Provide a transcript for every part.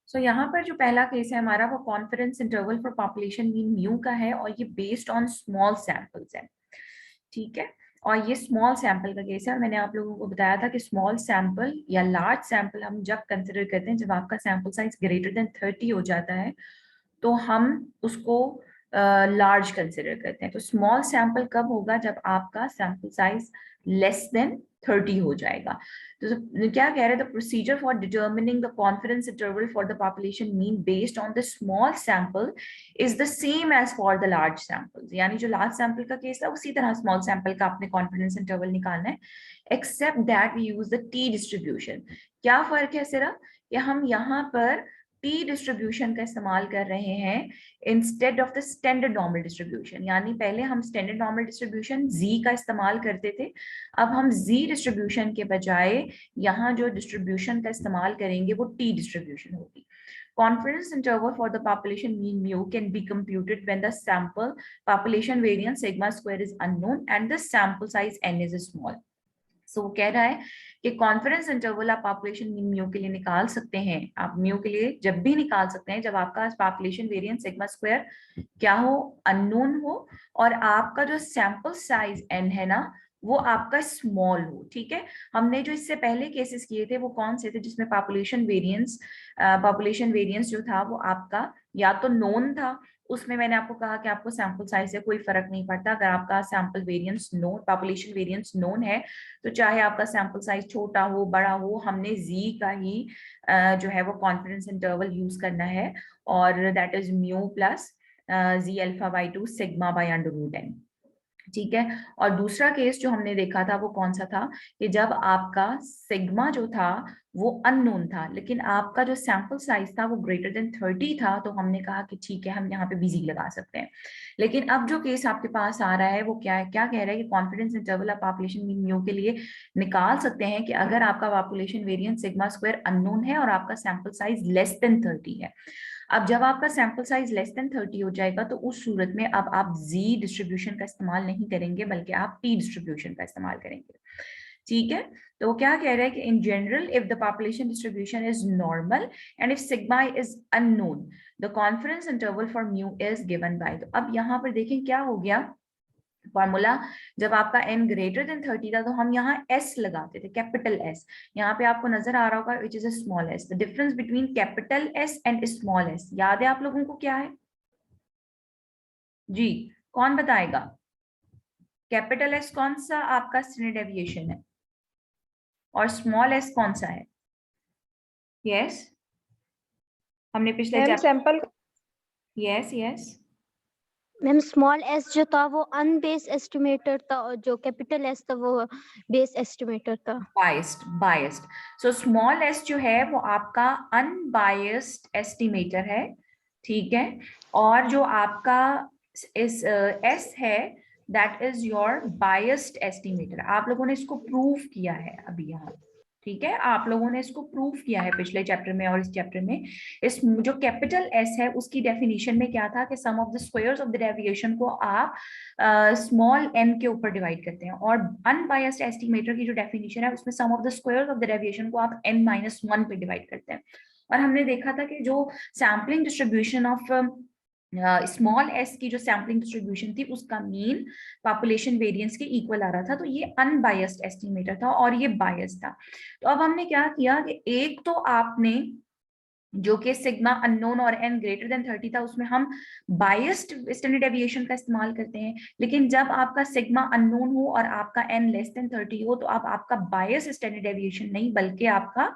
सो यहाँ पर जो पहला केस है हमारा वो confidence interval for population mean mu का है और ये बेस्ड ऑन स्मॉल सैंपल्स है, ठीक है। और ये स्मॉल सैंपल का केस है और मैंने आप लोगों को बताया था कि स्मॉल सैंपल या लार्ज सैंपल हम जब कंसिडर करते हैं जब आपका सैंपल साइज ग्रेटर देन 30 हो जाता है तो हम उसको लार्ज कंसिडर करते हैं। तो स्मॉल सैंपल कब होगा? जब आपका सैंपल साइज लेस देन 30 हो जाएगा। तो क्या कह रहे हैं? The procedure for determining the confidence interval for the population mean based on the small sample is the same as for the large sample. यानी जो लार्ज सैंपल का केस था उसी तरह स्मॉल सैंपल का आपने कॉन्फिडेंस इंटरवल निकालना है, except that we use the T distribution. क्या फर्क है सिर्फ कि हम यहाँ पर टी डिस्ट्रीब्यूशन का इस्तेमाल कर रहे हैं instead of the standard normal distribution. यानी पहले हम स्टैंडर्ड नॉर्मल डिस्ट्रीब्यूशन जी का इस्तेमाल करते थे, अब हम जी डिस्ट्रीब्यूशन के बजाय यहाँ जो डिस्ट्रीब्यूशन का इस्तेमाल करेंगे वो टी डिस्ट्रीब्यूशन होगी। Confidence interval for the population mean mu can be computed when the sample population variance sigma square is unknown and the sample size n is small. सो वो कह रहा है कि कॉन्फिडेंस इंटरवल आप पॉपुलेशन मीन म्यू के लिए निकाल सकते हैं। आप म्यू के लिए जब भी निकाल सकते हैं जब आपका पॉपुलेशन वेरिएंस सिग्मा स्क्वायर क्या हो? अननोन हो और आपका जो सैंपल साइज एन है ना वो आपका स्मॉल हो, ठीक है। हमने जो इससे पहले केसेस किए थे वो कौन से थे? जिसमें पॉपुलेशन वेरिएंस जो था वो आपका या तो नोन था, उसमें मैंने आपको कहा कि आपको सैंपल साइज से कोई फर्क नहीं पड़ता। अगर आपका sample variance known, population variance known है तो चाहे आपका सैंपल साइज छोटा हो बड़ा हो, हमने जी का ही जो है वो कॉन्फिडेंस इंटरवल यूज करना है और that is mu plus z alpha by 2 sigma by under root N, ठीक है। और दूसरा केस जो हमने देखा था वो कौन सा था कि जब आपका सिग्मा जो था वो अननोन था लेकिन आपका जो सैंपल साइज था वो ग्रेटर देन 30 था, तो हमने कहा कि ठीक है हम यहाँ पे बीजी लगा सकते हैं। लेकिन अब जो केस आपके पास आ रहा है वो क्या है? क्या कह रहा है कि कॉन्फिडेंस इंटरवल आप पॉपुलेशन मीन म्यू के लिए निकाल सकते हैं कि अगर आपका population variance sigma square unknown है और आपका सैंपल साइज लेस देन 30 है। अब जब आपका सैंपल साइज लेस देन 30 हो जाएगा तो उस सूरत में अब आप जी डिस्ट्रीब्यूशन का इस्तेमाल नहीं करेंगे बल्कि आप टी डिस्ट्रीब्यूशन का इस्तेमाल करेंगे, ठीक है। तो वो क्या कह रहा है कि in general if the population distribution is normal and if sigma is unknown the confidence interval for mu is given by. तो अब यहाँ पर देखें क्या हो गया फॉर्मूला। जब आपका n ग्रेटर देन 30 था तो हम यहाँ s लगाते थे, कैपिटल S। यहाँ पे आपको नजर आ रहा होगा which is a small s। The difference between capital S and small s याद है आप लोगों को क्या है जी? कौन बताएगा? कैपिटल S कौन सा आपका स्टैंडर्ड डेविएशन है और स्मॉल s कौन सा है? यस हमने पिछले ma'am chapter sample yes yes ma'am small S जो था वो अनबेस एस्टिमेटर था और जो कैपिटल एस था वो बेस एस्टिमेटर था। बायस्ड सो स्मॉल s जो है वो आपका अनबायस्ड एस्टिमेटर है, ठीक है। और जो आपका इस s है that is your biased estimator. आप लोगों ने इसको प्रूव किया है अभी यहाँ, ठीक है। आप लोगों ने इसको प्रूव किया है पिछले चैप्टर में और इस चैप्टर में। इस जो कैपिटल S है उसकी डेफिनेशन में क्या था कि sum of the squares of the deviation को आप स्मॉल n के ऊपर डिवाइड करते हैं और अनबायस्ड एस्टिमेटर की जो डेफिनेशन है उसमें sum of the squares of the deviation को आप n-1 पे डिवाइड करते हैं। और हमने देखा था कि जो sampling distribution of small s की जो सैम्पलिंग डिस्ट्रीब्यूशन थी उसका मीन पॉपुलेशन वेरिएंस के इक्वल आ रहा था, तो ये अनबायस्ड एस्टिमेटर था और ये बायस्ड था। तो अब हमने क्या किया कि एक तो आपने जो कि सिग्मा अननोन और n ग्रेटर देन 30 था उसमें हम बायस्ड स्टैंडर्ड डेविएशन का इस्तेमाल करते हैं, लेकिन जब आपका सिग्मा अननोन हो और आपका n लेस देन 30 हो तो अब आपका बायस स्टैंडर्ड डेविएशन नहीं बल्कि आपका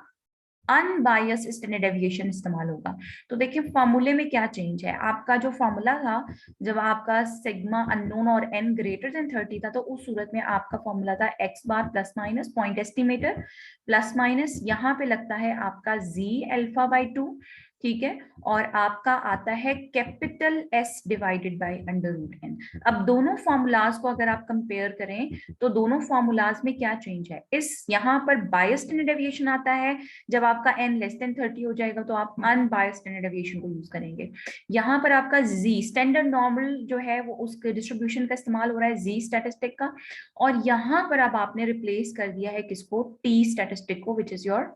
अनबायस्ड स्टैंडर्ड डेविएशन इस्तेमाल होगा। तो देखिए फॉर्मूले में क्या चेंज है। आपका जो फॉर्मूला था जब आपका सिग्मा अननोन और n ग्रेटर देन 30 था तो उस सूरत में आपका फॉर्मूला था x bar plus minus point estimator plus minus यहाँ पे लगता है आपका z अल्फा बाई 2, ठीक है। और आपका आता है capital S divided by under root n। अब दोनों फॉर्मूलाज को अगर आप कंपेयर करें तो दोनों फॉर्मूलाज में क्या चेंज है? इस यहाँ पर बायस्ड स्टैंडर्ड डेविएशन आता है, जब आपका n लेस देन 30 हो जाएगा तो आप अनबायस्ड स्टैंडर्ड डेविएशन को यूज करेंगे। यहाँ पर आपका z स्टैंडर्ड नॉर्मल जो है वो उसके डिस्ट्रीब्यूशन का इस्तेमाल हो रहा है z स्टैटिस्टिक का, और यहाँ पर अब आपने रिप्लेस कर दिया है किसको? t स्टैटिस्टिक को, which is your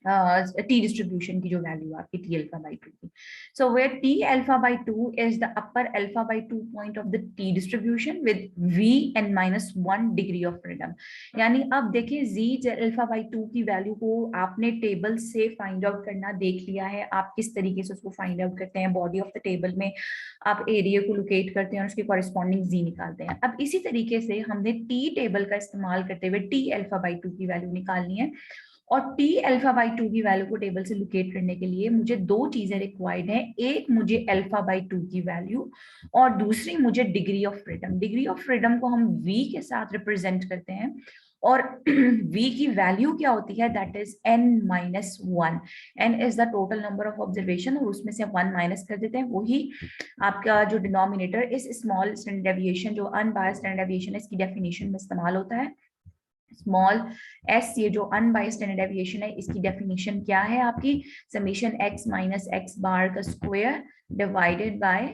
T distribution की जो वैल्यू आपकी टी अल्फा बाई 2 की। So where T alpha by 2 is the upper alpha by 2 point of the T distribution with v n minus 1 degree of freedom. यानी अब देखिए z alpha by 2 की value को आपने टेबल से find out करना देख लिया है। आप किस तरीके से उसको फाइंड आउट करते हैं, बॉडी ऑफ द टेबल में आप एरिया को लोकेट करते हैं और उसकी कॉरेस्पॉन्डिंग z निकालते हैं। अब इसी तरीके से हमने टी टेबल का इस्तेमाल करते हुए टी अल्फा बाई 2 की वैल्यू निकालनी है। और टी अल्फा बाई 2 की वैल्यू को टेबल से लोकेट करने के लिए मुझे दो चीजें रिक्वायर्ड है, एक मुझे अल्फा बाई 2 की वैल्यू और दूसरी मुझे degree of freedom. Degree of freedom को हम v के साथ रिप्रेजेंट करते हैं और v की वैल्यू क्या होती है, that is n minus 1। n is the total number of observation और उसमें से 1 माइनस कर देते हैं, वही आपका जो डिनोमिनेटर इस स्मॉल स्टैंडर्ड डेविएशन जो अनबायस्ड स्टैंडर्ड डेविएशन है इसकी डेफिनेशन में इस्तेमाल होता है। स्मॉल एस, ये जो अनबायस्ड स्टैंडर्ड डेविएशन है इसकी डेफिनेशन क्या है आपकी, summation x minus X bar का स्क्वायर डिवाइडेड बाय,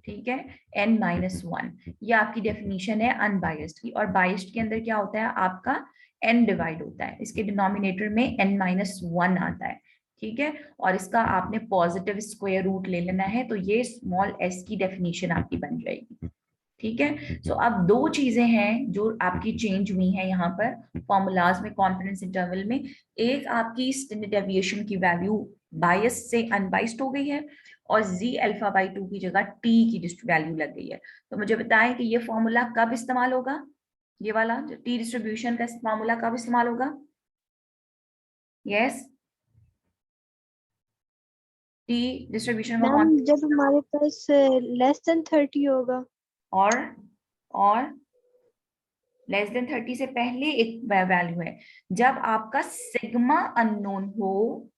ठीक है, n माइनस 1। ये आपकी डेफिनेशन है अनबायस्ड की। और बायस्ड के अंदर क्या होता है आपका n डिवाइड होता है, इसके डिनोमिनेटर में n माइनस 1 आता है, ठीक है। और इसका आपने पॉजिटिव स्क्वायर रूट ले लेना है, तो ये स्मॉल s की डेफिनेशन आपकी बन जाएगी, ठीक है। सो अब दो चीजें हैं जो आपकी चेंज हुई हैं यहाँ पर फॉर्मूलाज में, कॉन्फिडेंस इंटरवल में। एक आपकी स्टैंडर्ड डेविएशन की वैल्यू बायस से अनबाइस्ड हो गई है और z अल्फा बाई 2 की जगह t की वैल्यू लग गई है। तो मुझे बताएं कि ये फॉर्मूला कब इस्तेमाल होगा, ये वाला जो टी डिस्ट्रीब्यूशन का फॉर्मूला कब इस्तेमाल होगा? यस, टी डिस्ट्रीब्यूशन का मैम जब हमारे पास लेस देन 30 होगा। और लेस देन 30 से पहले एक वैल्यू है, जब आपका सिग्मा अननोन हो,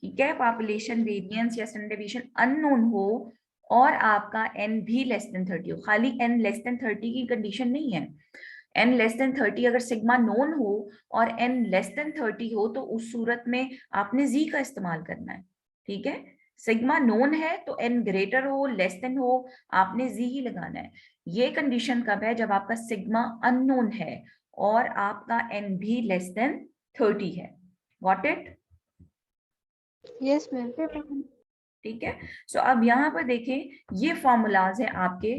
ठीक है, पॉपुलेशन वेरिएंस या स्टैंडर्ड डेविएशन अननोन हो और आपका n भी लेस देन 30 हो। खाली n लेस देन 30 की कंडीशन नहीं है, n लेस देन 30 अगर सिग्मा नोन हो और n लेस देन 30 हो तो उस सूरत में आपने z का इस्तेमाल करना है, ठीक है। सिग्मा नोन है तो n ग्रेटर हो लेस देन हो आपने z ही लगाना है। ये कंडीशन कब है, जब आपका सिग्मा अननोन है और आपका n भी लेस देन 30 है। Got it? Yes ma'am. ठीक है। सो अब यहाँ पर देखें, ये फॉर्मूलाज हैं आपके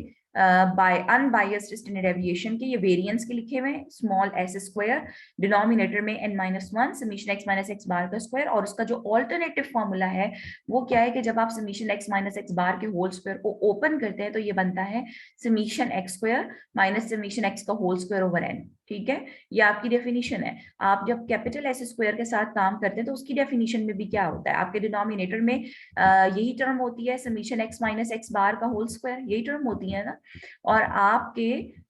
बाय अनबायस्ड स्टैंडर्ड डेविएशन के, ये वेरिएंस के लिखे हुए हैं, स्मॉल एस स्क्वायर, डिनोमिनेटर में n minus 1 summation x minus X bar का स्क्वायर। और उसका जो ऑल्टरनेटिव फॉर्मूला है वो क्या है कि जब आप समीशन x माइनस एक्स बार के होल स्क्वायर को ओपन करते हैं तो ये बनता है summation x square minus summation x का होल स्क्वायर ओवर n, ठीक है। ये आपकी डेफिनेशन है। आप जब कैपिटल एस स्क्वायर के साथ काम करते हैं तो उसकी डेफिनेशन में भी क्या होता है, आपके डिनोमिनेटर में यही टर्म होती है summation x minus X bar का होल स्क्वायर, यही टर्म होती है ना। और आपके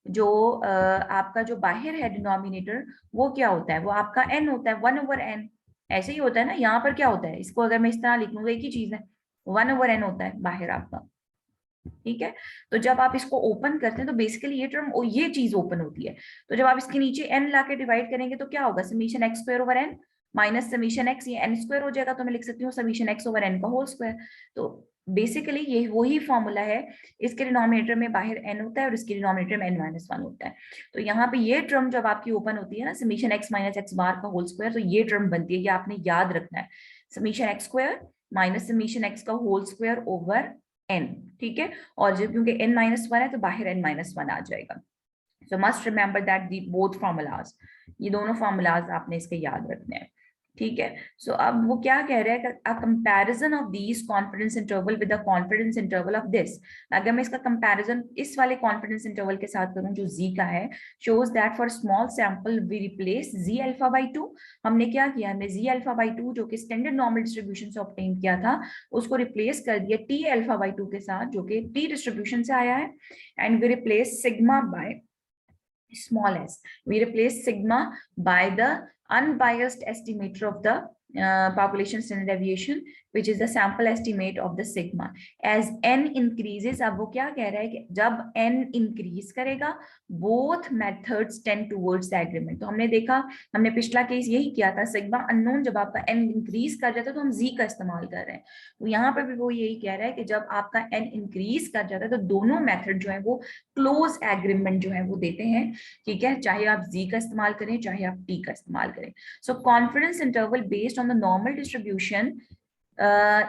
जो आपका जो बाहर है डिनोमिनेटर वो क्या होता है, वो आपका n होता है, 1 ओवर n। ऐसे ही होता है ना, यहाँ पर क्या होता है, इसको अगर मैं इस तरह लिख लूंगा एक ही चीज है, 1 ओवर n होता है बाहर आपका, ठीक है। तो जब आप इसको ओपन करते हैं तो बेसिकली ये टर्म ये चीज ओपन होती है। तो जब आप इसके नीचे n लाके डिवाइड करेंगे तो क्या होगा, summation X square over n minus summation x, ये n स्क्वायर हो जाएगा तो मैं लिख सकती हूँ समीशन x ओवर n का होल स्क्वायर। तो बेसिकली ये वही फॉर्मूला है, इसके डिनोमिनेटर में बाहर n होता है और इसके डिनोमिनेटर में n माइनस 1 होता है। तो यहाँ पे ये टर्म जब आपकी ओपन होती है ना, summation x minus X bar का होल स्क्वायर, तो ये टर्म बनती है, ये आपने याद रखना है, summation X square minus summation X का होल स्क्वायर ओवर n, ठीक है। और जब क्योंकि n माइनस 1 है तो बाहर n माइनस 1 आ जाएगा। सो must remember that the both formulas, ये दोनों फॉर्मूलाज आपने इसके याद रखने हैं, ठीक है। सो अब वो क्या कह रहे हैं, a comparison of these confidence interval with the confidence interval of this. अगर मैं इसका कंपैरिजन इस वाले कॉन्फिडेंस इंटरवल के साथ करूं जो z का है, shows that for small sample we replace z alpha by 2। हमने क्या किया, हमने z अल्फा बाई 2 जो कि स्टैंडर्ड नॉर्मल डिस्ट्रीब्यूशन से ऑब्टेन किया था उसको रिप्लेस कर दिया t अल्फा बाई 2 के साथ जो कि t डिस्ट्रीब्यूशन से आया है, and we replace sigma by small s. We replace sigma by the unbiased estimator of the population standard deviation, which is the sample estimate of the sigma. As n increases, अब वो क्या कह रहा है कि जब n increase करेगा both methods tend towards the agreement। तो हमने देखा, हमने पिछला केस यही किया था, सिग्मा अननोन जब आपका n इंक्रीज कर जाता है तो हम z का इस्तेमाल कर रहे हैं। तो यहाँ पर भी वो यही कह रहा है कि जब आपका n इंक्रीज कर जाता है तो दोनों मेथड जो है वो क्लोज एग्रीमेंट जो है वो देते हैं, ठीक है, चाहे आप z का इस्तेमाल करें चाहे आप t का इस्तेमाल करें। सो confidence interval based on on the normal distribution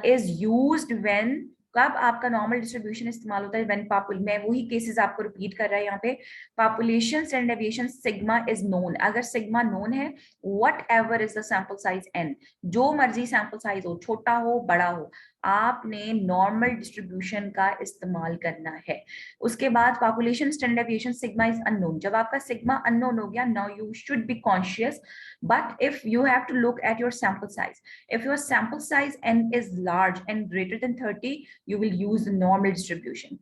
is used when, कब आपका नॉर्मल डिस्ट्रीब्यूशन इस्तेमाल होता है, व्हेन मैं वही केसेस आपको रिपीट कर रहा है यहाँ पे, population standard deviation sigma is known, अगर सिग्मा नोन है, whatever is the sample size N, जो मर्जी सैंपल साइज हो, छोटा हो बड़ा हो, आपने नॉर्मल डिस्ट्रीब्यूशन का इस्तेमाल करना है। उसके बाद population standard deviation sigma is unknown, जब आपका सिग्मा अननोन हो गया, now you should be conscious, but if you have to look at your sample size, if your sample size n is large and greater than 30, you will use the normal distribution.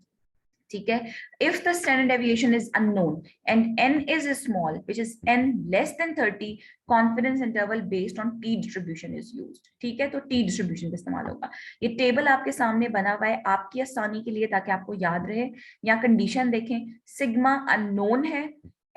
ठीक है, if the standard deviation is unknown and n is small, which is n less than 30, confidence interval based on t distribution is used. ठीक है, तो t distribution का इस्तेमाल होगा। ये table आपके सामने बना हुआ है आपकी आसानी के लिए, ताकि आपको याद रहे। या कंडीशन देखें, सिग्मा अननोन है,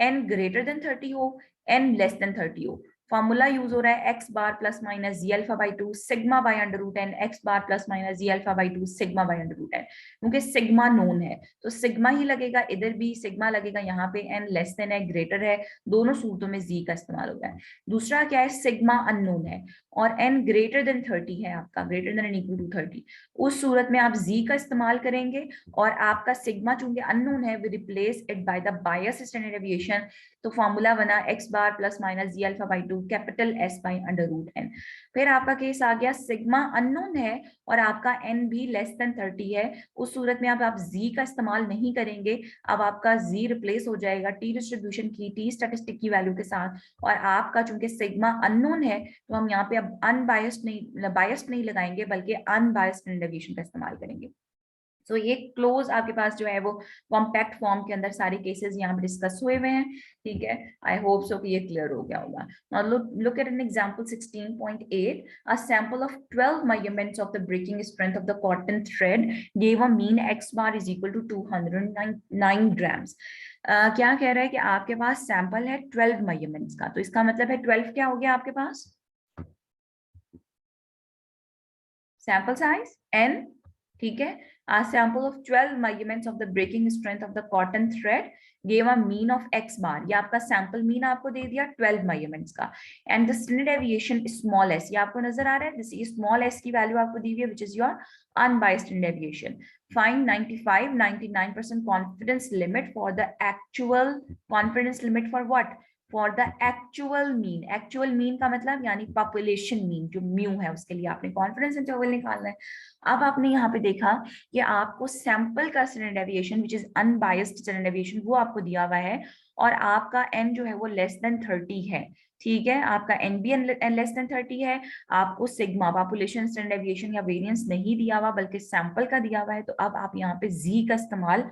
n ग्रेटर देन 30 हो, n लेस देन 30 हो, फॉर्मूला यूज हो रहा है x bar plus minus z alpha by 2 sigma by under root N, x bar plus minus z alpha by 2 sigma by under root N, क्योंकि sigma known है तो sigma ही लगेगा, इधर भी सिग्मा लगेगा, यहाँ पे n लेस देन है, ग्रेटर है, दोनों सूरतों में z का इस्तेमाल होगा है। दूसरा क्या है, सिग्मा अननोन है और n ग्रेटर देन 30 है आपका, greater than and equal to 30, उस सूरत में आप z का इस्तेमाल करेंगे और आपका सिग्मा चूंकि अननोन है, we replace it by the bias standard deviation, तो फॉर्मूला बना x bar plus minus z alpha by 2 capital S by under root N. फिर आपका केस आ गया, सिग्मा अननोन है और आपका n भी लेस देन 30 है, उस सूरत में आप z का इस्तेमाल नहीं करेंगे, अब आपका z रिप्लेस हो जाएगा t डिस्ट्रीब्यूशन की, t स्टैटिस्टिक की वैल्यू के साथ, और आपका चूंकि सिग्मा अननोन है तो हम यहाँ पे अब बायस्ड नहीं लगाएंगे, बल्कि अनबायस्ड डेविएशन का इस्तेमाल करेंगे। तो ये क्लोज आपके पास जो है वो कॉम्पैक्ट फॉर्म के अंदर सारे केसेस यहाँ पे डिस्कस हुए हुए हैं। ठीक है, आई होप सो कि ये क्लियर हो गया होगा। Now look at an example 16.8, a sample of 12 measurements of the breaking strength of the cotton thread give a mean x bar is equal to 209 grams. क्या कह रहा है कि आपके पास सैंपल है 12 मेजरमेंट्स का, तो इसका मतलब है 12 क्या हो गया आपके पास, सैंपल साइज n। ठीक है, a sample of 12 measurements of the breaking strength of the cotton thread gave a mean of x bar, ये आपका सैंपल मीन आपको दे दिया 12 measurements का, and the standard deviation small s, ये आपको नजर आ रहा है, this small s की वैल्यू आपको दी हुई है, which is your unbiased standard deviation. Find 99% confidence limit for the actual confidence limit for what, for the actual mean. Actual mean का मतलब यानी पॉपुलेशन मीन जो म्यू है, उसके लिए आपने कॉन्फिडेंस इंटरवल निकालना है। अब आपने यहाँ पे देखा कि आपको सैंपल का standard deviation which is unbiased standard deviation वो आपको दिया हुआ है, और आपका n जो है वो लेस देन 30 है। ठीक है, आपका n भी लेस देन 30 है, आपको सिग्मा पॉपुलेशन स्टैंडर्ड डेविएशन या वेरिएंस नहीं दिया हुआ बल्कि सैंपल का दिया हुआ है, तो अब आप यहाँ पे z का इस्तेमाल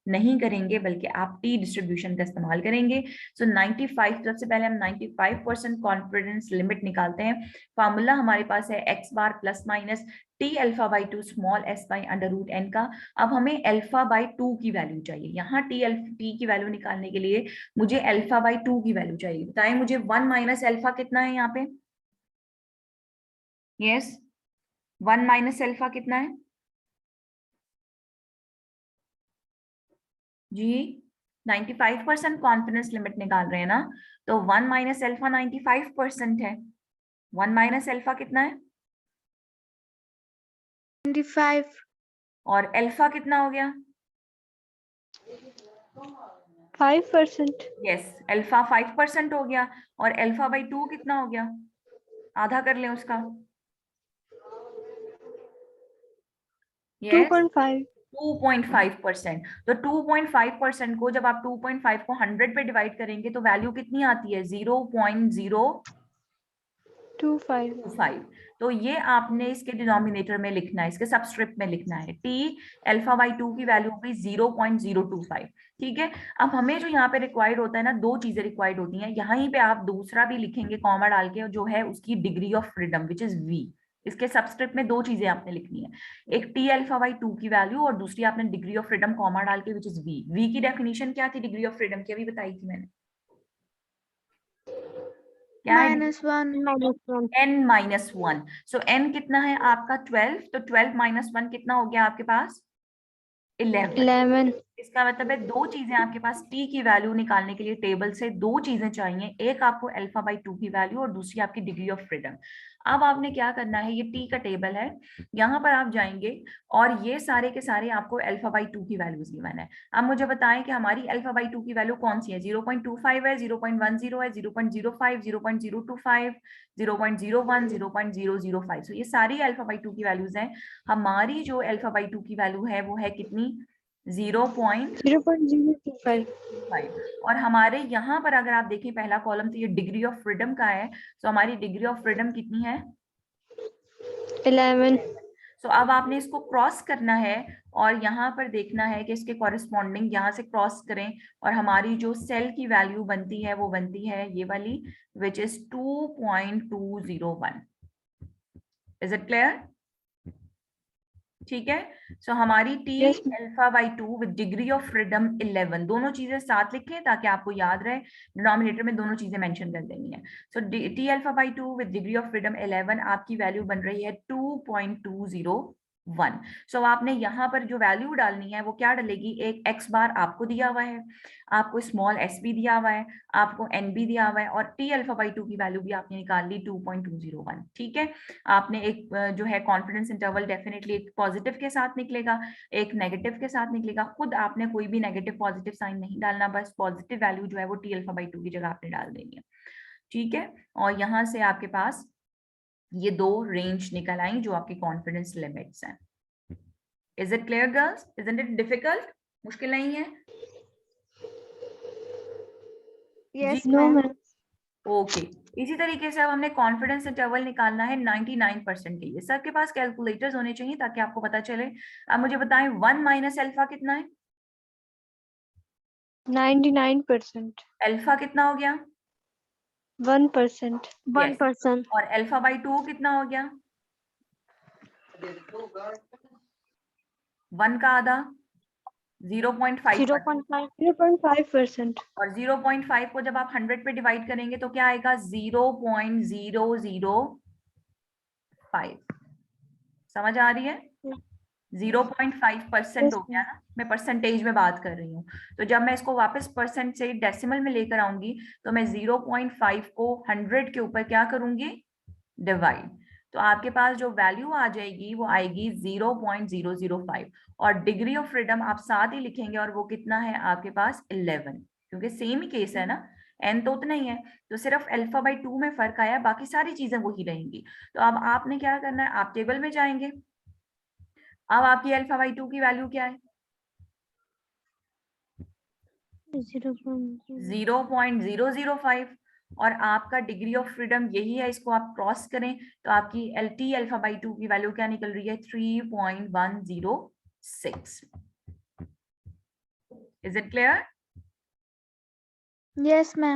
नहीं करेंगे बल्कि आप टी डिस्ट्रीब्यूशन का इस्तेमाल करेंगे। सो 95, सबसे पहले हम 95% कॉन्फिडेंस लिमिट निकालते हैं। फार्मूला हमारे पास है x bar plus minus T alpha by 2 small s by under root n का। अब हमें अल्फा बाई 2 की वैल्यू चाहिए, यहाँ टी की वैल्यू निकालने के लिए मुझे अल्फा बाई 2 की वैल्यू चाहिए। बताएं मुझे 1 माइनस अल्फा कितना है यहाँ पे, यस 1 माइनस अल्फा कितना है जी, 95% कॉन्फिडेंस लिमिट निकाल रहे हैं ना, तो 1 माइनस अल्फा 95% है। 1 माइनस अल्फा कितना है 25, और अल्फा कितना हो गया 5%, यस अल्फा 5% हो गया, और अल्फा बाई 2 कितना हो गया, आधा कर लें उसका, यस 2.5, 2.5%। तो 2.5% को जब आप 2.5 को 100 पे डिवाइड करेंगे तो वैल्यू कितनी आती है 0.025। तो ये आपने इसके डिनोमिनेटर में लिखना है, इसके सबस्क्रिप्ट में लिखना है, टी अल्फा बाई 2 की वैल्यू हुई 0.025। ठीक है, अब हमें जो यहाँ पे रिक्वायर्ड होता है ना, दो चीजें रिक्वायर्ड होती हैं, यहीं पे आप दूसरा भी लिखेंगे कॉमा डाल के, जो है उसकी degree of freedom which is v। इसके सबस्क्रिप्ट में दो चीजें आपने लिखनी है, एक टी अल्फा बाई 2 की वैल्यू और दूसरी आपने डिग्री ऑफ फ्रीडम कॉमा डाल के विच इज v। v की डेफिनेशन क्या थी डिग्री ऑफ फ्रीडम की, अभी बताई थी मैंने, क्या है -1, n-1। सो n कितना है आपका 12, तो 12 - 1 कितना हो गया आपके पास 11। इसका मतलब है दो चीजें आपके पास टी की वैल्यू निकालने के लिए टेबल से दो चीजें चाहिए, एक आपको अल्फा बाई 2 की वैल्यू और दूसरी आपकी डिग्री ऑफ फ्रीडम। अब आपने क्या करना है, ये टी का टेबल है, यहाँ पर आप जाएंगे और ये सारे के सारे आपको अल्फा बाई 2 की वैल्यूज गिवन है। अब मुझे बताएं कि हमारी अल्फा बाई 2 की वैल्यू कौन सी है, 0.25 है, 0.10 है, 0.05, 0.025, 0.01, 0.005। सो ये सारी अल्फा बाई 2 की वैल्यूज हैं। हमारी जो अल्फा बाई 2 की वैल्यू है वो है कितनी, 0.025। और हमारे यहाँ पर अगर आप देखें पहला कॉलम तो ये डिग्री ऑफ फ्रीडम का है, तो हमारी डिग्री ऑफ फ्रीडम कितनी है, 11। तो अब आपने इसको क्रॉस करना है और यहाँ पर देखना है कि इसके कॉरेस्पॉन्डिंग यहाँ से क्रॉस करें और हमारी जो सेल की वैल्यू बनती है वो बनती है ये वाली, which is 2.201। Is it clear? ठीक है। सो हमारी T Yes, alpha by 2 with degree of freedom 11, दोनों चीजें साथ लिखें ताकि आपको याद रहे, डिनोमिनेटर में दोनों चीजें मेंशन कर देनी है। So T alpha by 2 with degree of freedom 11 आपकी वैल्यू बन रही है 2.201। सो आपने यहाँ पर जो वैल्यू डालनी है वो क्या डलेगी, एक एक्स बार आपको दिया हुआ है, आपको स्मॉल एस भी दिया हुआ है, आपको एन भी दिया हुआ है, और टी अल्फा बाई 2 की वैल्यू भी आपने निकाल ली 2.201। ठीक है। आपने एक जो है कॉन्फिडेंस इंटरवल डेफिनेटली एक पॉजिटिव के साथ निकलेगा, एक नेगेटिव के साथ निकलेगा। खुद आपने कोई भी नेगेटिव पॉजिटिव साइन नहीं डालना, बस पॉजिटिव वैल्यू जो है वो टी अल्फा बाई 2 की जगह आपने डाल देनी है। ठीक है। और यहाँ से आपके पास ये दो रेंज निकल आई जो आपकी कॉन्फिडेंस लिमिट्स हैं। Is it clear girls? Isn't it difficult? मुश्किल नहीं है? Yes, no, ma'am. ma'am. Okay. इसी तरीके से अब हमने कॉन्फिडेंस इंटरवल निकालना है 99% के लिए। सबके पास कैलकुलेटर्स होने चाहिए ताकि आपको पता चले। अब मुझे बताएं 1 माइनस अल्फा कितना है, 99%। अल्फा कितना हो गया, 1%। 1%. और अल्फा बाई 2 कितना हो गया, 1 का आधा 0.5, 0.5. 0.5%। और 0.5 को जब आप 100 पे डिवाइड करेंगे तो क्या आएगा, 0.005। समझ आ रही है? 0.5% हो गया ना, मैं परसेंटेज में बात कर रही हूँ। तो जब मैं इसको वापस परसेंट से डेसिमल में लेकर आऊंगी तो मैं 0.5 को 100 के ऊपर क्या करूंगी, डिवाइड। तो आपके पास जो वैल्यू आ जाएगी वो आएगी 0.005, और डिग्री ऑफ फ्रीडम आप साथ ही लिखेंगे और वो कितना है आपके पास 11, क्योंकि सेम ही केस है ना, एन तो उतना ही है, तो सिर्फ अल्फा बाई 2 में फर्क आया, बाकी सारी चीजें वही रहेंगी। तो अब आपने क्या करना है, आप टेबल में जाएंगे। अब आपकी अल्फा बाई 2 की वैल्यू क्या है, 0.005, और आपका डिग्री ऑफ फ्रीडम यही है, इसको आप क्रॉस करें तो आपकी एल टी अल्फा बाई 2 की वैल्यू क्या निकल रही है, 3.106। Is it clear? Yes, ma'am.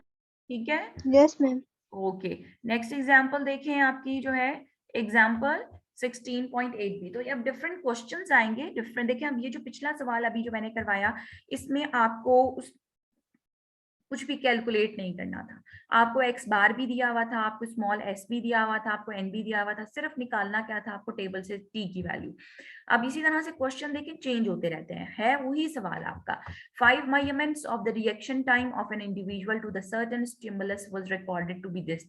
ठीक है। Yes, ma'am. Okay. Next example देखें, आपकी जो है एग्जांपल 16.8 भी। तो अब डिफरेंट क्वेश्चंस आएंगे, डिफरेंट। देखिए अब ये जो पिछला सवाल अभी जो मैंने करवाया, इसमें आपको कुछ भी कैलकुलेट नहीं करना था। आपको एक्स बार भी दिया हुआ था, आपको स्मॉल एस भी दिया हुआ था, आपको एन भी दिया हुआ था, सिर्फ निकालना क्या था आपको, टेबल से टी की वैल्यू। अब इसी तरह से क्वेश्चन देखिए चेंज होते रहते हैं, है वही सवाल आपका। 5 measurements of the reaction time of an individual to the certain stimulus was recorded to be this.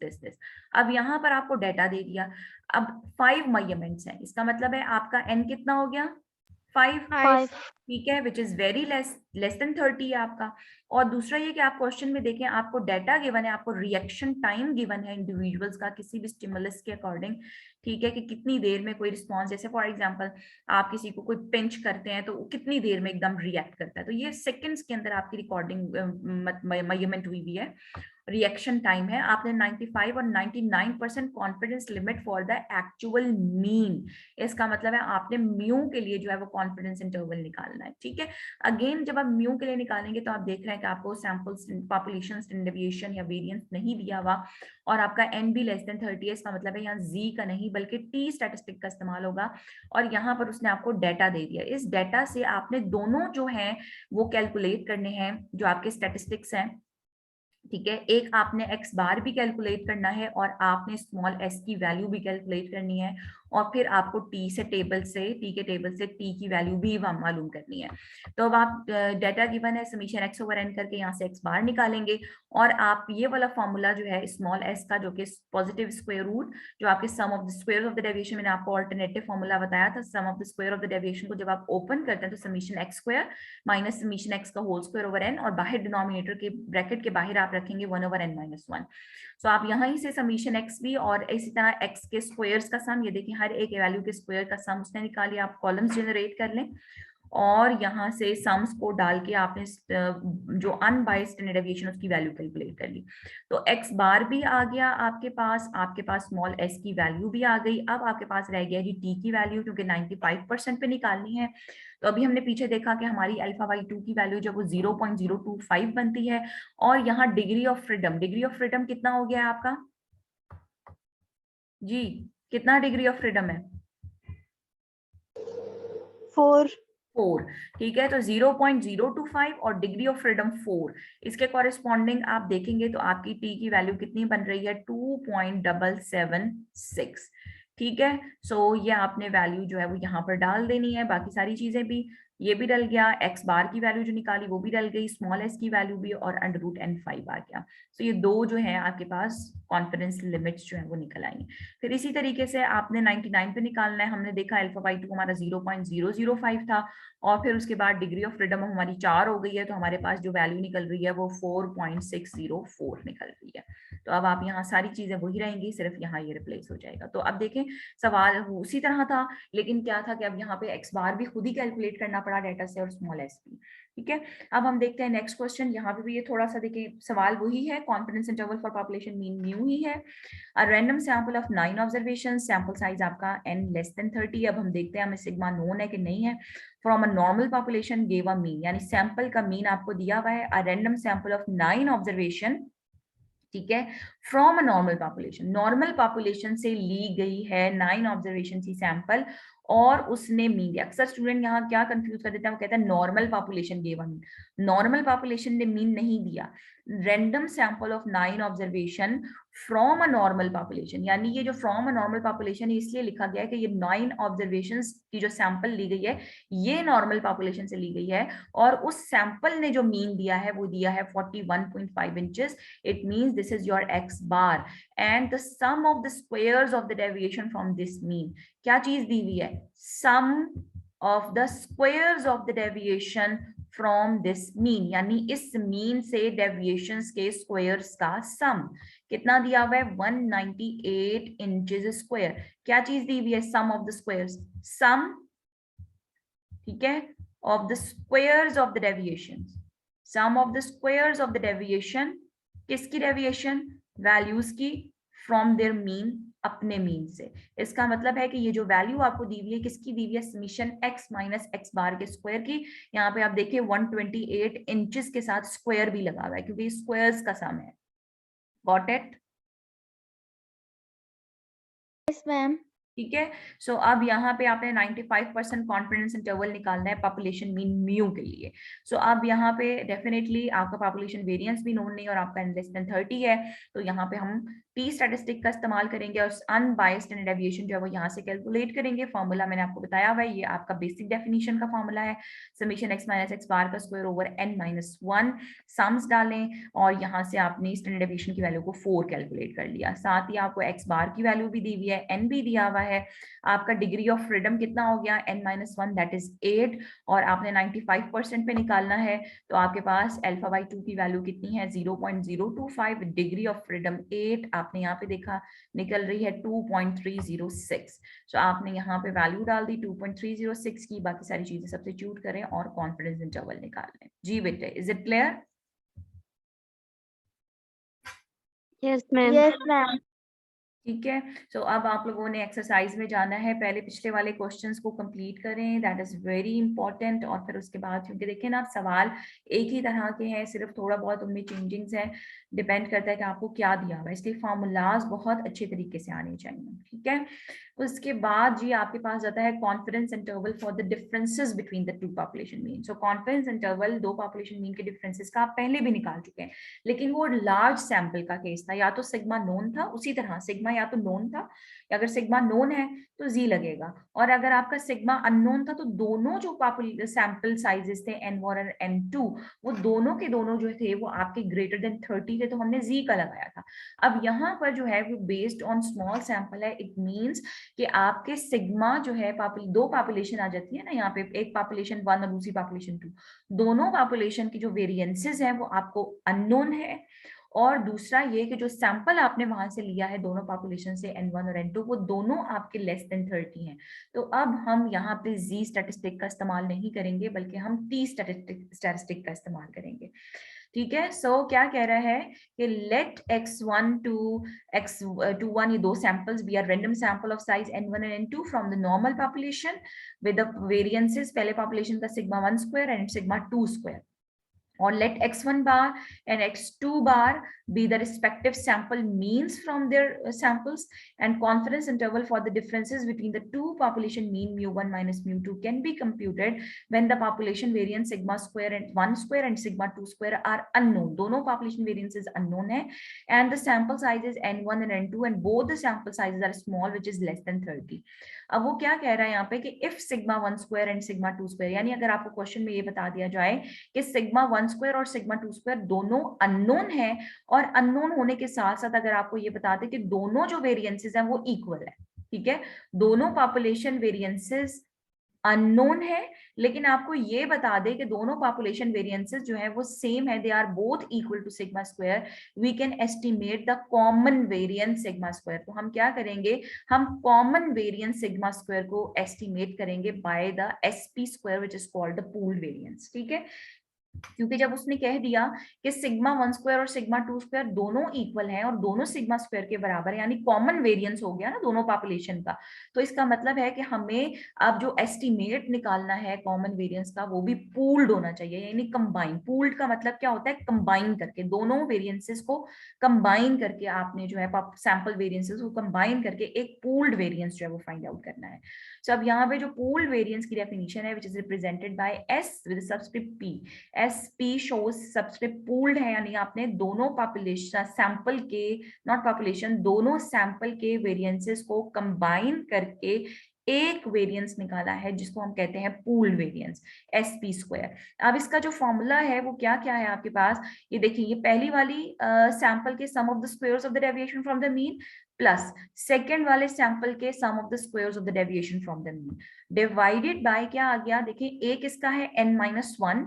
अब यहाँ पर आपको डेटा दे दिया। अब 5 measurements है, इसका मतलब है आपका एन कितना हो गया, 5। ठीक है, which is very less than 30 है आपका। और दूसरा ये कि आप क्वेश्चन में देखें, आपको डाटा गिवन है, आपको रिएक्शन टाइम गिवन है इंडिविजुअल्स का किसी भी स्टिमुलस के अकॉर्डिंग। ठीक है, कि कितनी देर में कोई रिस्पॉन्स, जैसे फॉर एग्जांपल आप किसी को कोई पिंच करते हैं तो कितनी देर में एकदम रिएक्ट करता है, तो ये सेकंड्स के अंदर आपकी रिकॉर्डिंग मेजरमेंट हुई भी है। रिएक्शन टाइम है, आपने 95 और 99% confidence limit for the actual mean. इसका मतलब है आपने म्यू के लिए जो है वो कॉन्फिडेंस इंटरवल निकालना है। ठीक है। अगेन जब आप म्यू के लिए निकालेंगे तो आप देख रहे हैं कि आपको सैंपल्स पॉपुलेशन डेविएशन या वेरिएंस नहीं दिया हुआ, और आपका एन भी लेस देन 30 है। इसका मतलब है यहाँ जी का नहीं बल्कि टी स्टैटिस्टिक का इस्तेमाल होगा, और यहाँ पर उसने आपको डाटा दे दिया। इस डाटा से आपने दोनों जो है वो कैलकुलेट करने हैं, जो आपके स्टैटिस्टिक्स हैं। ठीक है, एक आपने एक्स बार भी कैलकुलेट करना है और आपने स्मॉल एस की वैल्यू भी कैलकुलेट करनी है, और फिर आपको टी के टेबल से टी की वैल्यू भी मालूम करनी है। तो अब आप डेटा गिवन है समीशन एक्स ओवर एन करके यहाँ से एक्स बार निकालेंगे, और आप ये वाला फॉर्मूला जो है स्मॉल एस का, जो कि पॉजिटिव स्क्वायर रूट, जो आपके sum of the square of the deviation, मैंने आपको ऑल्टरनेटिव फॉर्मूला बताया था, sum of the square of the deviation को जब आप ओपन करते हैं तो summation X square minus summation X का होल स्क्वायर ओवर एन, और बाहर डिनोमिनेटर के ब्रैकेट के बाहर आप रखेंगे 1 ओवर n माइनस 1। सो आप यहाँ ही से समीशन एक्स भी और इसी तरह एक्स के स्क्वायर्स का सम, ये देखिए हर एक वैल्यू के स्क्वायर का सम उसने निकालिए, आप कॉलम्स जनरेट कर लें और यहाँ से सम्स को डाल के आपने जो अनबाइस्ड डेविएशन उसकी वैल्यू कैलकुलेट कर ली। तो एक्स बार भी आ गया आपके पास स्मॉल एस की वैल्यू भी आ गई। अब आपके पास रह गया जी टी की वैल्यू, क्योंकि 95% पे निकालनी है। तो अभी हमने पीछे देखा कि हमारी अल्फा बाई 2 की वैल्यू जब वो 0.025 बनती है, और यहाँ डिग्री ऑफ फ्रीडम कितना हो गया है आपका जी, कितना डिग्री ऑफ फ्रीडम है? 4। 4। ठीक है, तो 0.025 और डिग्री ऑफ फ्रीडम 4, इसके कॉरेस्पॉन्डिंग आप देखेंगे तो आपकी टी की वैल्यू कितनी बन रही है? 2.776। ठीक है, सो ये आपने वैल्यू जो है वो यहाँ पर डाल देनी है, बाकी सारी चीजें भी, ये भी डल गया, एक्स बार की वैल्यू जो निकाली वो भी डल गई, स्मॉल एस की वैल्यू भी, और अंडर रूट n5 आ गया। सो ये दो जो है आपके पास कॉन्फिडेंस लिमिट्स जो है वो निकल आई। फिर इसी तरीके से आपने 99 पे निकालना है। हमने देखा अल्फा बाई 2 हमारा 0.005 था, और फिर उसके बाद डिग्री ऑफ फ्रीडम हमारी 4 हो गई है, तो हमारे पास जो वैल्यू निकल रही है वो 4.604 निकल रही है। तो अब आप यहाँ सारी चीजें वही रहेंगी, सिर्फ यहाँ ये रिप्लेस हो जाएगा। तो अब देखें सवाल उसी तरह था, लेकिन क्या था कि अब यहाँ पे एक्स बार भी खुद ही कैलकुलेट करना पड़ा डेटा से, और स्मॉल एस भी। ठीक है, अब हम देखते हैं नेक्स्ट क्वेश्चन। यहाँ पे भी ये थोड़ा सा देखिए सवाल वही है, confidence interval for population mean mu ही है। A random sample of 9 observations, sample size आपका n less than 30। अब हम देखते हैं हमें सिग्मा नोन है कि नहीं है। From a normal population gave a mean, यानी सैंपल का मीन आपको दिया हुआ है। A random sample of 9 observation, ठीक है, फ्रॉम अ नॉर्मल पॉपुलेशन से ली गई है 9 ऑब्जर्वेशन की सैंपल, और उसने मीन दिया। अक्सर स्टूडेंट यहाँ क्या कंफ्यूज कर देता है, वो कहता है normal population given, normal population ने मीन नहीं दिया, random sample of 9 observation from a normal population, यानी ये जो फ्रॉम अ नॉर्मल पॉपुलेशन है इसलिए लिखा गया है कि ये 9 ऑब्जर्वेशंस की जो सैंपल ली गई है ये नॉर्मल पॉपुलेशन से ली गई है, और उस सैंपल ने जो मीन दिया है वो दिया है 41.5 inches. It means this is your x bar and the sum of the squares of the deviation from this mean, क्या चीज दी हुई है? sum of the squares of the deviation from this mean, यानी इस मीन से deviations के squares का सम कितना दिया हुआ है? 198 इंचेस स्क्वायर। क्या चीज दी हुई है? Sum of the squares, sum, ठीक है, of the squares of the deviation, sum of the squares of the deviation, किसकी डेविएशन? वैल्यूज की, फ्रॉम देयर मीन, अपने मीन से। इसका मतलब है कि ये जो वैल्यू आपको दी हुई है किसकी दी हुई है? समीशन एक्स माइनस एक्स बार के स्क्वायर की। यहाँ पे आप देखिए 128 इंचेस के साथ स्क्वायर भी लगा हुआ है क्योंकि स्क्वायर्स का सम है। Got it? Yes ma'am. ठीक है, सो अब यहाँ पे आपने 95% कॉन्फिडेंस इंटरवल निकालना है पॉपुलेशन मीन म्यू के लिए। सो अब यहाँ पे डेफिनेटली आपका पॉपुलेशन वेरिएंस भी नोन नहीं और आपका लेस देन 30 है, तो यहाँ पे हम टी स्टैटिस्टिक का इस्तेमाल करेंगे और अनबाइस्ड स्टैंडर्ड डेविएशन जो है वो यहाँ से कैलकुलेट करेंगे। फॉर्मूला मैंने आपको बताया हुआ है, ये आपका बेसिक डेफिनेशन का फॉर्मूला है, summation x minus X bar का square over n minus 1। Sums डालें और यहाँ से आपने स्टैंडर्ड डेविएशन की वैल्यू को 4 कैलकुलेट कर लिया। साथ ही आपको एक्स बार की वैल्यू भी दी हुई है, n भी दिया हुआ है। आपका डिग्री ऑफ फ्रीडम कितना हो गया? n माइनस 1 दैट इज 8, और आपने 95% पे निकालना है, तो आपके पास अल्फा बाई 2 की वैल्यू कितनी है? 0.025, डिग्री ऑफ फ्रीडम 8, आपने यहाँ पे देखा निकल रही है 2.306। सो आपने यहाँ पे वैल्यू डाल दी 2.306 की, बाकी सारी चीजें सब्स्टिट्यूट करें और कॉन्फिडेंस इंटरवल निकाल लें। जी बेटे, is it clear? Yes ma'am. Yes ma'am. ठीक है, सो अब आप लोगों ने एक्सरसाइज में जाना है, पहले पिछले वाले क्वेश्चंस को कंप्लीट करें, दैट इज वेरी इंपॉर्टेंट। और फिर उसके बाद, क्योंकि देखें ना, आप सवाल एक ही तरह के हैं, सिर्फ थोड़ा बहुत उनमें चेंजिंग्स है, डिपेंड करता है कि आपको क्या दिया हुआ है, इसलिए फार्मूलाज बहुत अच्छे तरीके से आने चाहिए। ठीक है, उसके बाद जी आपके पास जाता है confidence interval for the differences between the two population mean. So confidence interval दो पॉपुलेशन मीन के डिफरेंसेस का आप पहले भी निकाल चुके हैं, लेकिन वो लार्ज सैंपल का केस था, या तो सिग्मा नोन था, उसी तरह सिग्मा या तो नोन था, या अगर सिग्मा नोन है तो जी लगेगा, और अगर आपका सिग्मा अननोन था तो दोनों जो सैंपल साइजेस थे n1 और n2 वो दोनों के दोनों जो थे वो आपके ग्रेटर देन 30 थे, तो हमने जी का लगाया था। अब यहाँ पर जो है वो बेस्ड ऑन स्मॉल सैंपल है, इट मींस कि आपके सिग्मा जो है दो पॉपुलेशन आ जाती है ना यहाँ पे, एक पॉपुलेशन 1 और दूसरी पॉपुलेशन 2, दोनों पॉपुलेशन की जो वेरिएंसेस है वो आपको अननोन है, और दूसरा ये कि जो सैंपल आपने वहां से लिया है दोनों पॉपुलेशन से n1 और n2 वो दोनों आपके लेस देन 30 हैं। तो अब हम यहाँ पे जी स्टैटिस्टिक का इस्तेमाल नहीं करेंगे, बल्कि हम टी स्टैटिस्टिक का इस्तेमाल करेंगे। ठीक है, सो क्या कह रहा है कि लेट x1 to x1 ये दो samples be are random sample of size n1 and n2 from the normal population with the variances पहले पॉपुलेशन का sigma 1 square and sigma 2 square, or let x1 bar and x2 bar be the respective sample means from their samples, and confidence interval for the differences between the two population mean mu1 minus mu2 can be computed when the population variance sigma square and 1 square and sigma 2 square are unknown, दोनों population variances unknown है, and the sample size is n1 and n2 and both the sample sizes are small which is less than 30। अब वो क्या कह रहा है यहाँ पे कि if sigma 1 square and sigma 2 square, यानी अगर आपको क्वेश्चन में ये बता दिया जाए कि सिग्मा 1 स्क्वायर और सिग्मा 2 स्क्वायर दोनों अननोन है, और अननोन होने के साथ साथ अगर आपको ये बता दें कि दोनों जो वेरिएंसेस हैं वो इक्वल है, ठीक है, दोनों पॉपुलेशन वेरिएंसेस अननोन है, लेकिन आपको ये बता दें कि दोनों पॉपुलेशन वेरिएंसेस जो है वो सेम है, they are both equal to sigma square, we can estimate the common variance sigma square. तो हम क्या करेंगे, हम कॉमन वेरिएंस सिग्मा स्क्वायर को एस्टिमेट करेंगे by the SP square which is called the pooled variance. ठीक है, क्योंकि जब उसने कह दिया कि सिग्मा 1 स्क्वायर और सिग्मा 2 स्क्वायर दोनों इक्वल हैं और दोनों सिग्मा स्क्वायर के बराबर है, यानी कॉमन वेरिएंस हो गया ना दोनों पॉपुलेशन का, तो इसका मतलब है कि हमें अब जो एस्टिमेट निकालना है कॉमन वेरिएंस का वो भी पूल्ड होना चाहिए, यानी कंबाइन। पूल्ड का मतलब क्या होता है, कंबाइन करके, दोनों वेरिएंसेस को कंबाइन करके आपने जो है सैंपल वेरिएंसेस को कंबाइन करके एक पूल्ड वेरिएंस जो है वो फाइंड आउट करना है। सो अब यहाँ पे जो पूल्ड वेरिएंस की डेफिनेशन है which is represented by S with subscript P, SP shows subscript pooled है, यानी आपने दोनों पॉपुलेशन सैंपल के, नॉट पॉपुलेशन, दोनों सैंपल के वेरिएंसेस को कंबाइन करके एक वेरिएंस निकाला है जिसको हम कहते हैं पूल्ड वेरिएंस SP स्क्वायर। अब इसका जो फॉर्मूला है वो क्या क्या है आपके पास, ये देखिए, ये पहली वाली सैंपल के sum of the squares of the deviation from the mean plus second वाले सैंपल के sum of the squares of the deviation from the mean divided by क्या आ गया, देखिए एक इसका है n-1,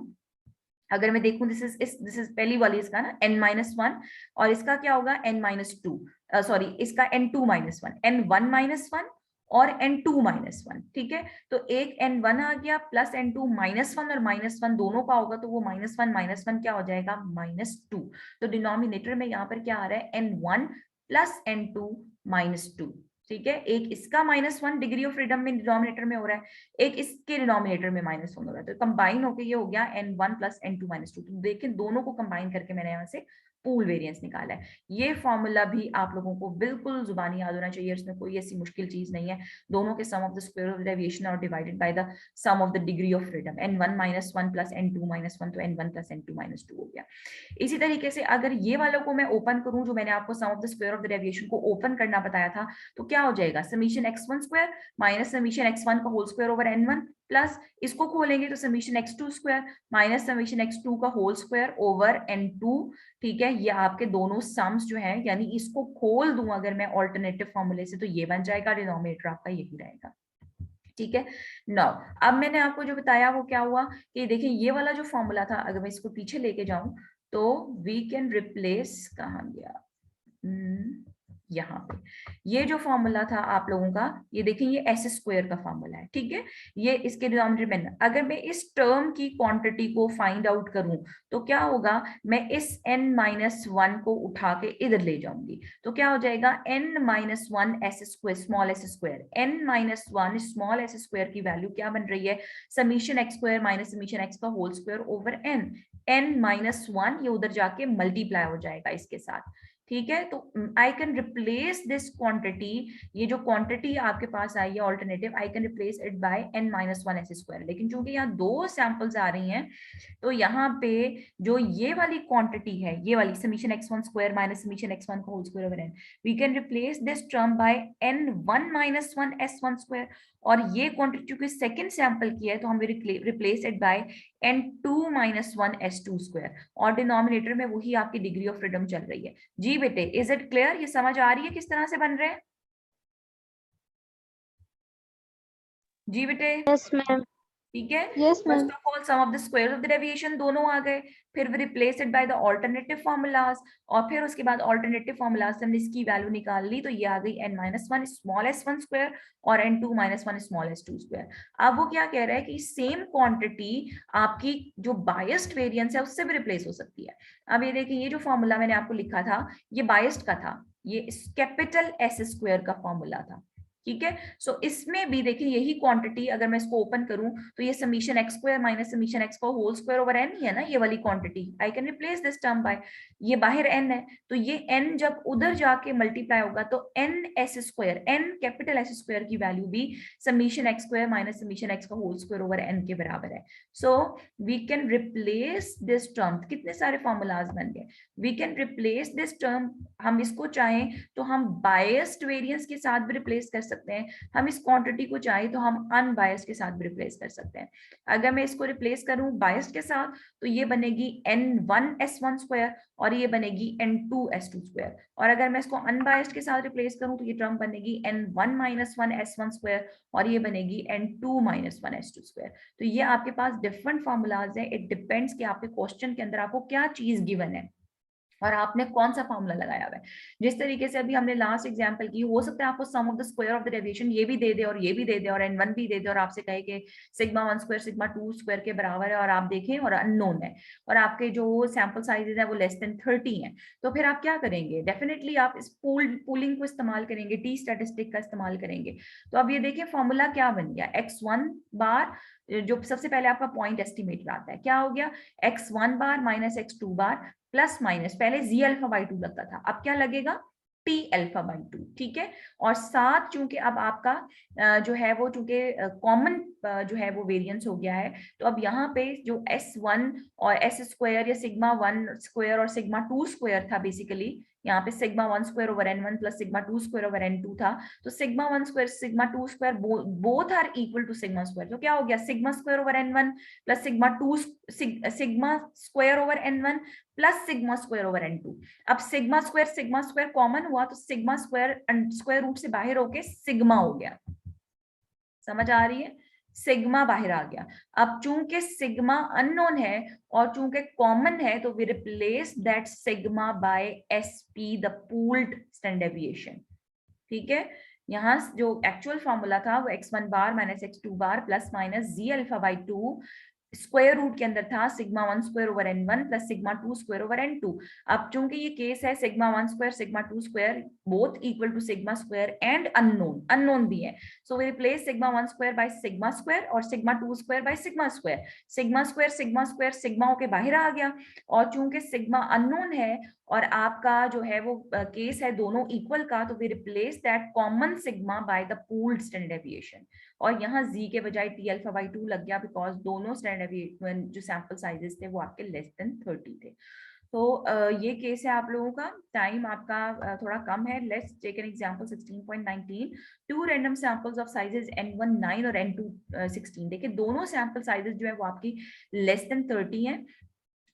अगर मैं देखूं दिस इज पहली वाली इसका ना n-1, और इसका क्या होगा n-2, सॉरी इसका n2-1, n1-1 और n2-1, ठीक है, तो एक n1 आ गया प्लस n2-1 और -1 दोनों का होगा तो वो -1 क्या हो जाएगा, -2, तो डिनोमिनेटर में यहाँ पर क्या आ रहा है n1 प्लस n2-2, ठीक है, एक इसका -1 डिग्री ऑफ फ्रीडम में डिनोमिनेटर में हो रहा है, एक इसके डिनोमिनेटर में -1 हो रहा है, तो कंबाइन होकर ये हो गया n1 प्लस n2-2, तो देखिए दोनों को कंबाइन करके मैंने यहाँ से पूल वेरिएंस निकाला है। ये फॉर्मूला भी आप लोगों को बिल्कुल जुबानी याद होना चाहिए, इसमें कोई ऐसी मुश्किल चीज नहीं है, दोनों के sum of the square of the deviation और divided by the sum of the degree of freedom, n1-1 plus n2-1, तो n1 प्लस n2-2 हो गया। इसी तरीके से अगर ये वालों को मैं ओपन करूं, जो मैंने आपको sum of the square of the deviation को ओपन करना बताया था, तो क्या हो जाएगा, summation x1 square minus summation x1 का whole square over n1 plus इसको खोलेंगे तो summation x2 square minus summation x2 का होल स्क्वायर ओवर n2, ठीक है, ये आपके दोनों सम्स जो है, यानी इसको खोल दूं अगर मैं ऑल्टरनेटिव फॉर्मूले से तो ये बन जाएगा, डिनोमिनेटर आपका यही रहेगा। ठीक है, नाउ अब मैंने आपको जो बताया वो क्या हुआ कि देखिए ये वाला जो फॉर्मूला था, अगर मैं इसको पीछे लेके जाऊं तो वी कैन रिप्लेस, कहाँ गया, यहाँ पे ये जो फॉर्मूला था आप लोगों का, ये देखिए ये s स्क्वायर का फॉर्मूला है, ठीक है, ये इसके डिनोमिनेटर में, अगर मैं इस टर्म की क्वांटिटी को फाइंड आउट करूं तो क्या होगा, मैं इस n-1 को उठा के इधर ले जाऊंगी तो क्या हो जाएगा, n-1 s square small s square, n-1 small s square की वैल्यू क्या बन रही है, summation x square minus summation x का होल स्क्वायर ओवर n-1, ये उधर जाके मल्टीप्लाई हो जाएगा इसके साथ, ठीक है, तो I can replace this quantity, ये जो क्वांटिटी आपके पास आई है alternative, I can replace it bye n-1 s square. लेकिन चूंकि यहाँ दो सैंपल्स आ रही हैं, तो यहाँ पे जो ये वाली क्वांटिटी है, ये वाली summation x1 square minus summation x1 का whole square over n, we can replace this term by n1-1 s1 square. और ये क्वांटिटी चूंकि सेकंड सैंपल की है, तो हम replace it bye n2-1 s2 square, और डिनोमिनेटर में वही आपकी डिग्री ऑफ फ्रीडम चल रही है। जी बेटे, इज इट क्लियर? ये समझ आ रही है किस तरह से बन रहे हैं? जी बेटे, यस मैम। ठीक है। Yes, ma'am. First of all sum of the square of the deviation दोनों आ गए, फिर we replace it by the alternative formulas, और फिर उसके बाद ऑल्टरनेटिव फार्मूलाज से हमने इसकी वैल्यू निकाल ली, तो ये आ गई n-1 स्मॉल s1 स्क्वायर और n2-1 स्मॉल s2 स्क्वायर। अब वो क्या कह रहा है कि सेम क्वांटिटी आपकी जो बायस्ड वेरिएंस है उससे भी रिप्लेस हो सकती है। अब ये देखिए, ये जो फॉर्मूला मैंने आपको लिखा था ये बायस्ड का था, ये कैपिटल S स्क्वायर का फॉर्मूला था, ठीक है। सो इसमें भी देखिए यही क्वांटिटी अगर मैं इसको ओपन करूं, तो ये summation x square minus summation x का होल स्क्वायर ओवर n ही है ना, ये वाली quantity. I can replace this term bye, ये बाहर n है, तो ये n जब उधर जाके मल्टीप्लाई होगा तो n s square, n capital S square की वैल्यू भी summation x square minus summation x का होल स्क्वायर ओवर n के बराबर है। So we can replace this term, कितने सारे फॉर्मूलाज बन गए, we can replace this term. हम इसको चाहें तो हम बायस्ड वेरिएंस के साथ भी रिप्लेस कर सकते हैं, हम इस क्वांटिटी को चाहे तो हम अनबायस्ड के साथ भी रिप्लेस कर सकते हैं। अगर मैं इसको रिप्लेस करूं बायस्ड के साथ, तो ये बनेगी n1s1 स्क्वायर और ये बनेगी n2s2 स्क्वायर, और अगर मैं इसको अनबायस्ड के साथ रिप्लेस करूं तो ये टर्म बनेगी n1-1 s1 स्क्वायर और ये बनेगी n2-1 s2 स्क्वायर। तो ये आपके पास डिफरेंट फॉर्मूलाज है, इट डिपेंड्स कि आपके क्वेश्चन के अंदर आपको क्या चीज गिवन है और आपने कौन सा फॉर्मूला लगाया हुआ है। जिस तरीके से अभी हमने लास्ट एग्जांपल की, हो सकता है आपको sum of the square of the deviation ये भी दे दे और ये भी दे दे और n1 भी दे दे और आपसे कहे कि सिग्मा 1 स्क्वायर सिग्मा 2 स्क्वायर के बराबर है, और आप देखें और अननोन है और आपके जो सैंपल साइजेस है वो लेस देन 30 है, तो फिर आप क्या करेंगे? डेफिनेटली आप इस पूलिंग को इस्तेमाल करेंगे, टी स्टैटिस्टिक का इस्तेमाल करेंगे। तो अब ये देखिए फॉर्मूला क्या बन गया, x1 बार, जो सबसे पहले आपका पॉइंट एस्टिमेटर आता है, क्या हो गया, x1 bar minus x2 bar plus minus, पहले जी अल्फा बाई 2 लगता था, अब क्या लगेगा, टी अल्फा बाई 2, ठीक है। और साथ चूंकि अब आपका जो है वो चूंकि कॉमन जो है वो वेरिएंस हो गया है, तो अब यहाँ पे जो S1 और S स्क्वायर या सिग्मा 1 स्क्वायर और सिग्मा 2 स्क्वायर था, बेसिकली यहाँ पे sigma 1 square over n1 plus sigma 2 square over n2 था, तो sigma 1 square sigma 2 square both are equal to sigma square, तो क्या हो गया, sigma square over n1 plus sigma 2 sigma square over n1 plus sigma square over n2। अब sigma square common हुआ तो sigma square square root से बाहर होके सिग्मा हो गया, समझ आ रही है, सिग्मा बाहर आ गया। अब चूंकि सिग्मा अननोन है और चूंकि कॉमन है, तो we replace that sigma by SP the pooled standard deviation, ठीक है। यहाँ जो एक्चुअल फॉर्मूला था वो x1 bar minus x2 bar plus minus z alpha by 2 square root के अंदर था sigma 1 square over n1 plus sigma 2 square over n2। अब चूंकि ये केस है sigma 1 square sigma 2 square both equal to sigma square and unknown भी है, so we replace sigma 1 square by sigma square और sigma 2 square by sigma square. Sigma square sigma होके बाहर आ गया, और चूंकि सिग्मा अननोन है और आपका जो है वो केस है दोनों इक्वल का, तो we replace that common sigma by the pooled standard deviation, और यहाँ z के बजाय टी अल्फा बाई 2 लग गया, बिकॉज दोनों स्टैंडर्ड डेविएशन जो सैंपल साइजेस थे वो आपके लेस देन 30 थे। तो ये केस है आप लोगों का, टाइम आपका थोड़ा कम है। Let's take an example 16.19, two random samples of sizes n1 9 और n2 16। देखिए दोनों सैंपल साइजेस जो है वो आपकी लेस देन 30 है।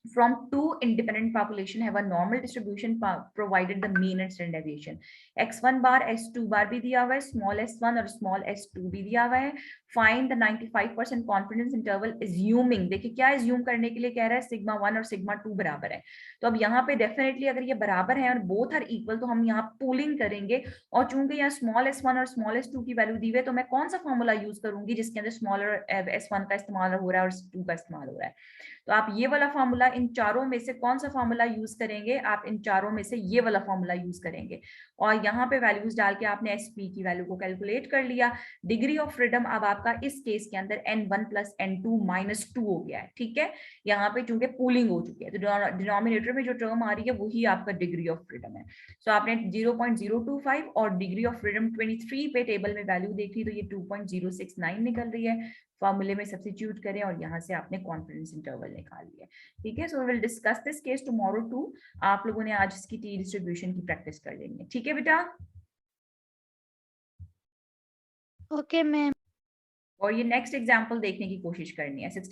From two independent population have a normal distribution provided the mean and standard deviation. x1 bar s2 बार भी दिया हुआ है, small s1 और small s2 भी दिया हुआ है। Find the 95% confidence interval assuming, देखिए क्या assume करने के लिए कह रहा है, सिग्मा 1 और सिग्मा 2 बराबर है। तो अब यहाँ पे डेफिनेटली अगर ये बराबर है और बोथ आर इक्वल, तो हम यहाँ पूलिंग करेंगे, और चूंकि यहाँ स्मॉल s1 और स्मॉल s2 की वैल्यू दी हुई है, तो मैं कौन सा फॉर्मूला यूज करूंगी जिसके अंदर स्मॉलर s1 का इस्तेमाल हो रहा है और s2 का इस्तेमाल हो रहा है। तो आप ये वाला फॉर्मूला इन चारों में से कौन सा फॉर्मूला यूज करेंगे? आप इन चारों में से ये वाला फॉर्मूला यूज करेंगे और यहाँ पे वैल्यूज डाल के आपने एसपी की वैल्यू को कैलकुलेट कर लिया। डिग्री ऑफ फ्रीडम अब आपका इस केस के अंदर n1 + n2 - 2 हो गया है, ठीक है। यहाँ पे चूंकि पूलिंग हो चुकी है तो डिनोमिनेटर में जो टर्म आ रही है वही आपका डिग्री ऑफ फ्रीडम है। सो आपने 0.025 और डिग्री ऑफ फ्रीडम 23 पे टेबल में वैल्यू देखी तो ये 2.069 निकल रही है। फॉर्मूले में सब्स्टिट्यूट करें और यहाँ से आपने कॉन्फिडेंस इंटरवल निकाल लिया, ठीक है। So we will discuss this case tomorrow too. आप लोगों ने आज इसकी टी डिस्ट्रीब्यूशन की प्रैक्टिस कर लेनी है, ठीक है बेटा। Okay ma'am. और ये नेक्स्ट एग्जाम्पल देखने की कोशिश करनी है।